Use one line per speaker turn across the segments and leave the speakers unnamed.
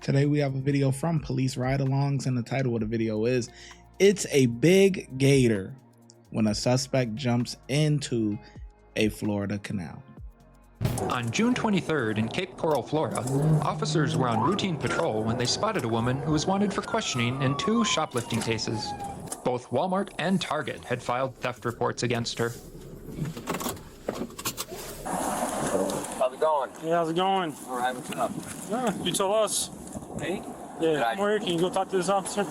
Today we have a video from Police Ride-Alongs, and the title of the video is "It's a Big Gator When a Suspect Jumps into a Florida Canal."
On June 23rd in Cape Coral, Florida, officers were on routine patrol when they spotted a woman who was wanted for questioning in 2 shoplifting cases. Both Walmart and Target had filed theft reports against her.
How's it going?
Yeah, how's it going?
All right, what's up?
Yeah, you tell us.
Me?
Yeah, come over here. Can you go talk to this officer?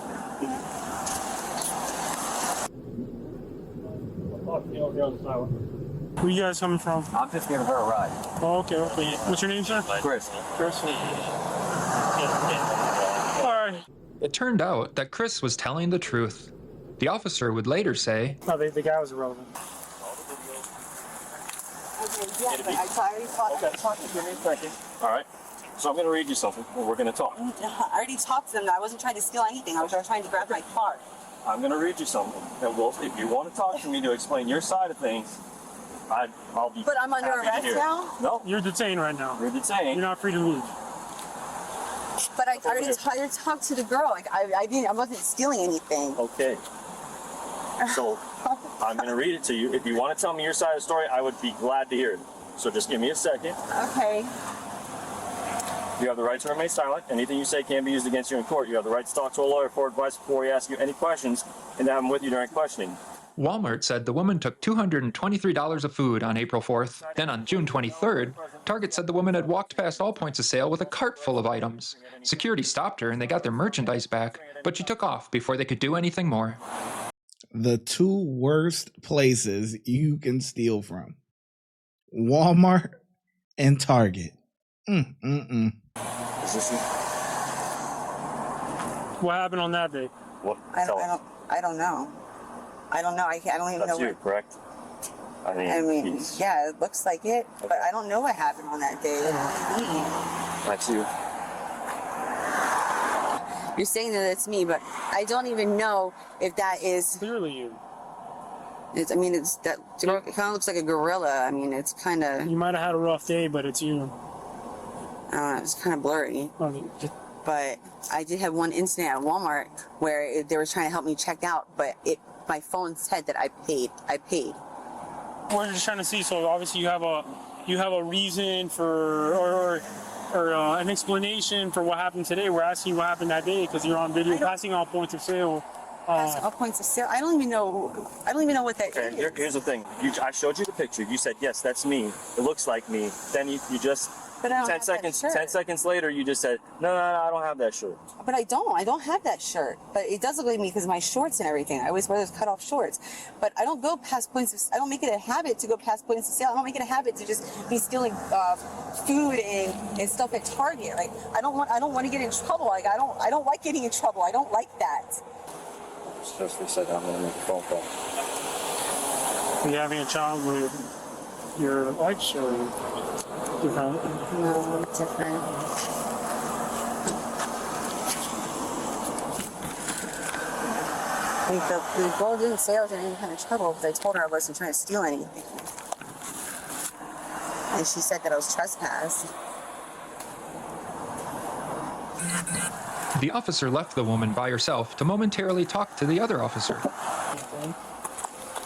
Where you guys coming from?
I'm just giving her a ride.
Oh, okay. What's your name, sir?
Chris.
Chris. All right.
It turned out that Chris was telling the truth. The officer would later say,
No, the guy was irrelevant.
Yeah, but I already talked to them.
Give me a second. All right. So I'm going to read you something, and we're going to talk.
I already talked to them. I wasn't trying to steal anything. I was trying to grab my car.
I'm going to read you something, and if you want to talk to me to explain your side of things, I'll be.
But I'm under
happy to
arrest
hear it.
now?
No,
You're detained right now.
you're detained.
You're not free to leave.
But I already talked to the girl. Like I wasn't stealing anything.
Okay. So I'm going to read it to you. If you want to tell me your side of the story, I would be glad to hear it. So just give me a second.
Okay.
You have the right to remain silent. Anything you say can be used against you in court. You have the right to talk to a lawyer for advice before we ask you any questions and to have them with you during questioning.
Walmart said the woman took $223 of food on April 4th. Then on June 23rd, Target said the woman had walked past all points of sale with a cart full of items. Security stopped her and they got their merchandise back, but she took off before they could do anything more.
The 2 worst places you can steal from: Walmart and Target.
Is this you?
What happened on that day?
What?
I
Tell us.
don't know. I don't know. I don't even
That's
know.
you, correct? I mean, he's-
Yeah, it looks like it, but I don't know what happened on that day.
That's you.
You're saying that it's me, but I don't even know if that is.
Clearly you.
It kind of looks like a gorilla. I mean, it's kind of.
You might have had a rough day, but it's you.
It's kind of blurry.
I mean,
But I did have one incident at Walmart where they were trying to help me check out, but my phone said that I paid.
we're just trying to see. So obviously you have a reason for or an explanation for what happened today. We're asking what happened that day because you're on video passing all points of sale.
All points of sale. I don't even know what that
Okay,
is.
here's the thing. I showed you the picture. You said, yes, that's me. It looks like me. Then you just,
But I don't
10
have
seconds,
that shirt.
10 seconds later, you just said, no, I don't have that shirt.
But I don't have that shirt. But it does look like me because my shorts and everything. I always wear those cut-off shorts. But I don't go past points of. I don't make it a habit to go past points of sale. I don't make it a habit to just be stealing food and stuff at Target. Like I don't want to get in trouble. Like I don't like getting in trouble. I don't like that.
Just for a second, I'm gonna make a phone call.
Are you having a child with your ex or different?
No, it's different. Like the girl didn't say I was in any kind of trouble because I told her I wasn't trying to steal anything. And she said that I was trespassed.
The officer left the woman by herself to momentarily talk to the other officer.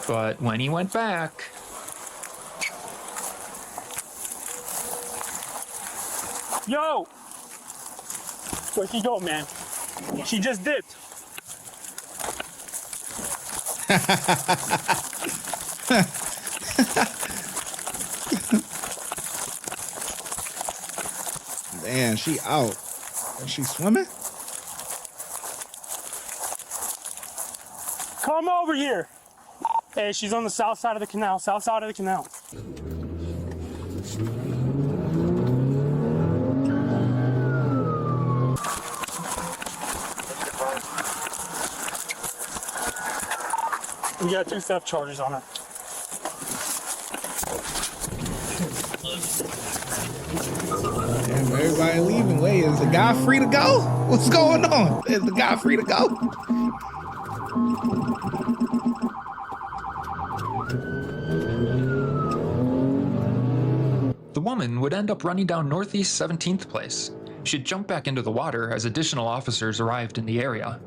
But when he went back,
Yo! Where'd she go, man? She just dipped.
Damn, she out. Is she swimming?
Come over here. Hey, she's on the south side of the canal. South side of the canal. We got 2 theft charges on her.
Damn, everybody leaving. Wait, is the guy free to go? What's going on? Is the guy free to go?
the woman would end up running down Northeast 17th Place. She'd jumped back into the water as additional officers arrived in the area.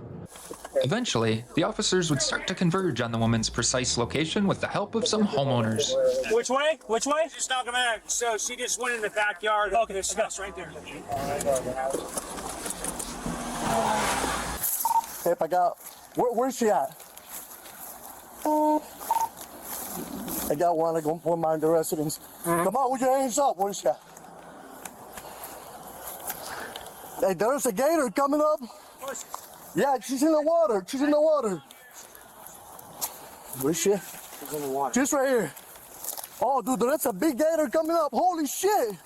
Eventually, the officers would start to converge on the woman's precise location with the help of some homeowners.
Which way? Which way?
Just knock him out. So she just went in the backyard.
Okay,
There's steps right there.
If I got, where's she at? I got one. I'm gonna put mine in the residence. Come on, with your hands up. Where's she at? Hey, there's a gator coming up. Yeah, she's in the water. She's in the water. Where's she?
She's in the water.
Just right here. Oh, dude, that's a big gator coming up. Holy shit.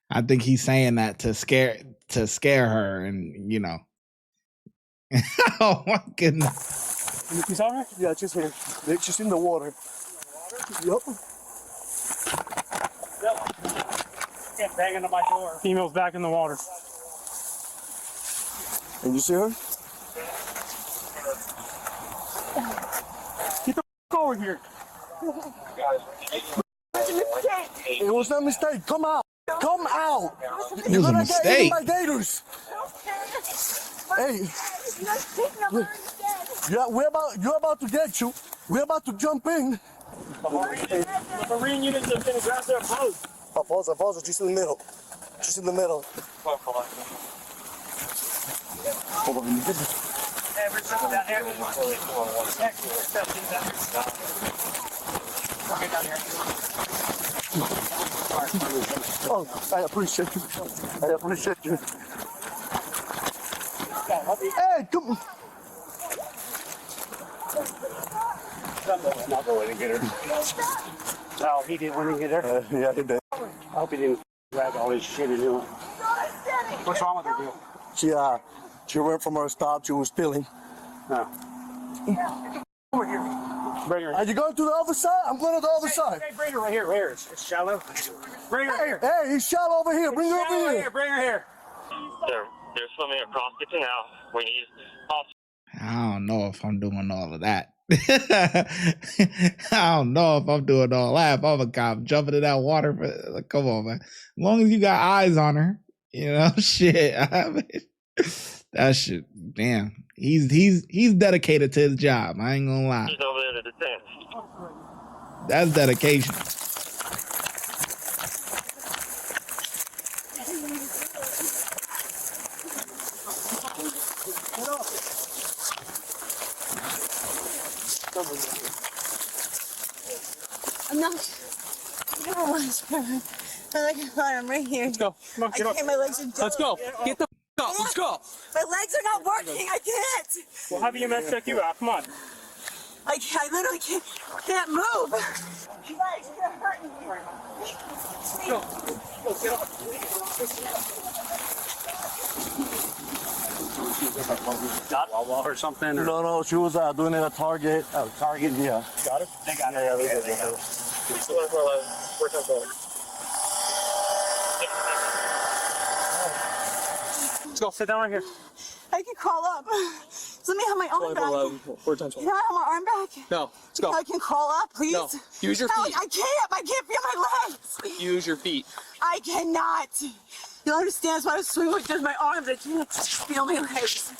I think he's saying that to scare her, and you know. Oh my goodness.
You saw her? Yeah, just here. She's in the water. Yup.
Get banging on my door.
Female's back in the water.
And you see her?
Get the over here.
It was no mistake. Come out. Come out.
It was a mistake.
By gators. Hey. Yeah, you're about to get you. We're about to jump in.
The Marine units have been aggressive their post.
Alfonso, she's in the middle. She's in the middle. Hold on. Oh, I appreciate you. I appreciate you. Hey, come on.
Not going to get her. No, he didn't want to get her.
Yeah, he did.
I hope he didn't drag all his shit into it. What's wrong with her, Bill?
She went from her stop. She was spilling.
No. Over here. Bring her.
Are you going to the other side? I'm going to the other side.
Hey, bring her right here. Right here. It's shallow. Bring her here.
Hey, he's shallow over here. Bring her
Shallow
over
right
here.
Bring her here.
They're swimming across the canal. We need
I don't know if I'm doing all of that. I don't know if I'm doing all that. If I'm a cop jumping in that water, like, come on, man. As long as you got eyes on her, you know, shit. I mean, that shit, damn. He's dedicated to his job. I ain't gonna lie.
She's over there to the tent.
That's dedication.
I'm not. I don't want I'm right here.
Let's go. Come on, get up.
My legs are done.
Let's go. Get the up. Let's go.
My legs are not working. I can't.
We'll have you check you out. Come on.
I literally can't move. You guys, you're gonna hurt me.
Go. Go, get up.
Wawa or something? Or?
No, she was doing it at Target.
Target?
Yeah.
Got it? They got it.
Yeah, they did.
Let's go. Sit down right here.
I can crawl up. Just let me have my arm back.
4 times
Can I have my arm back?
No. Let's go.
I can crawl up, please.
No. Use your
No,
feet.
I can't feel my legs.
Use your feet.
I cannot. You'll understand. That's why I was swimming with just my arms. I can't feel my legs.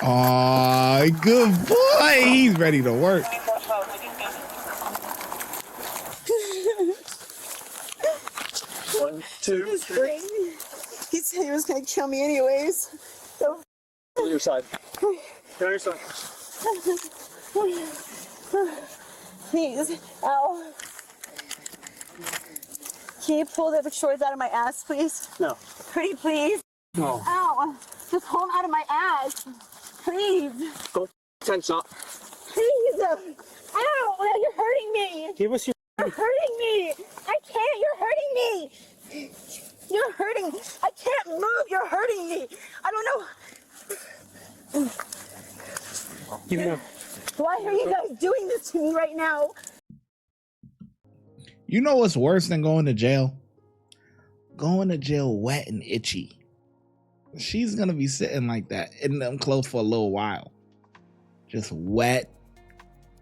Oh, good boy. He's ready to work.
1, 2, 3.
He said he was gonna kill me anyways. So.
On your side. Go on your side.
Please. Ow. Can you pull the shorts out of my ass, please?
No.
Pretty please.
No.
Ow. Just pull them out of my ass. Please.
Go tense up.
Please. Ow. You're hurting me.
Give us your.
You're hurting me. I can't. You're hurting me. You're hurting. I can't move. You're hurting me. I don't know.
Give me a.
Why are you guys doing this to me right now?
You know what's worse than going to jail? Going to jail wet and itchy. She's gonna be sitting like that in them clothes for a little while. just wet,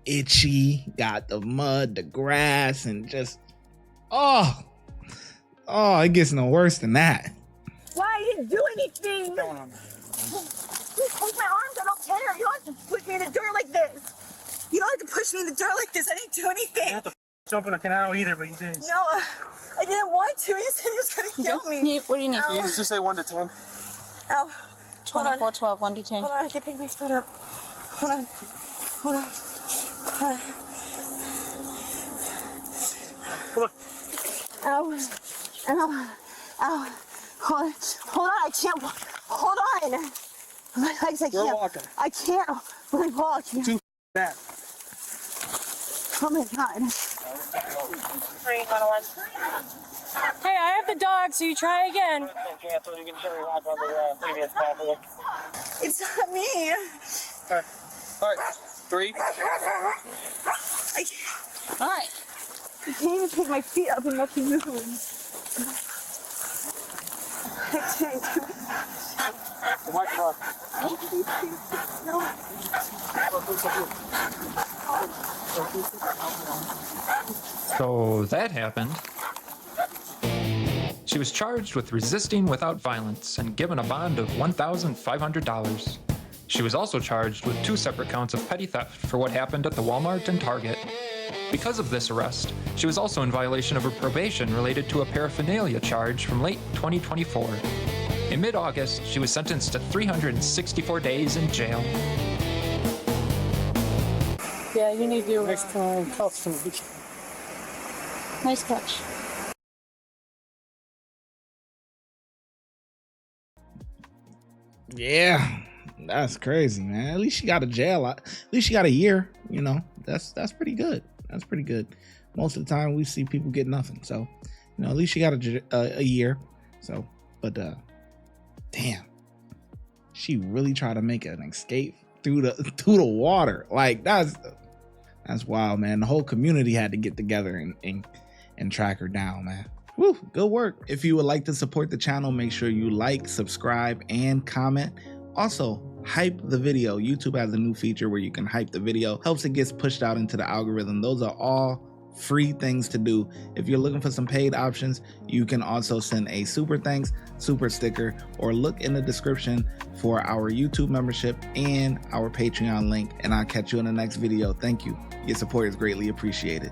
itchy, got the mud, the grass, and just, oh, it gets no worse than that.
Why? I didn't do anything. Just take my arms out, I'll tear. You don't have to put me in the dirt like this. You don't have to push me in the dirt like this. I didn't do anything.
You have to jump in a canal either, but you did.
No, I didn't want to. You said he was going to kill me.
What do you need?
You just say 1 to 10.
Ow.
24, 12, 1 to 10.
Hold on, I can pick my foot up. Hold on. Hold on. Hold on. Ow. Ow. Ow. Hold on. Hold on. I can't walk. Hold on. My legs, I can't.
You're walking.
I can't. When I walk.
Too bad.
Oh my God.
Hey, I have the dog, so you try again.
It's not me.
All right. 3.
I can't.
All right.
I can't even pick my feet up and let you move. I can't do it. No.
So that happened. She was charged with resisting without violence and given a bond of $1,500. She was also charged with 2 separate counts of petty theft for what happened at the Walmart and Target. Because of this arrest, she was also in violation of her probation related to a paraphernalia charge from late 2024. In mid-August, she was sentenced to 364 days in jail.
Yeah, you need to.
Next time, cuffs from the beach.
Nice catch.
Yeah, that's crazy, man. At least she got a jail. At least she got a year. You know, that's pretty good. That's pretty good. Most of the time, we see people get nothing. So, you know, at least she got a year. So, but damn, she really tried to make an escape through the water. Like that's wild, man. The whole community had to get together and track her down, man. Woo, good work. If you would like to support the channel, make sure you like, subscribe, and comment. Also, hype the video. YouTube has a new feature where you can hype the video. Helps it gets pushed out into the algorithm. Those are all free things to do. If you're looking for some paid options, you can also send a super thanks, super sticker, or look in the description for our YouTube membership and our Patreon link. And I'll catch you in the next video. Thank you. Your support is greatly appreciated.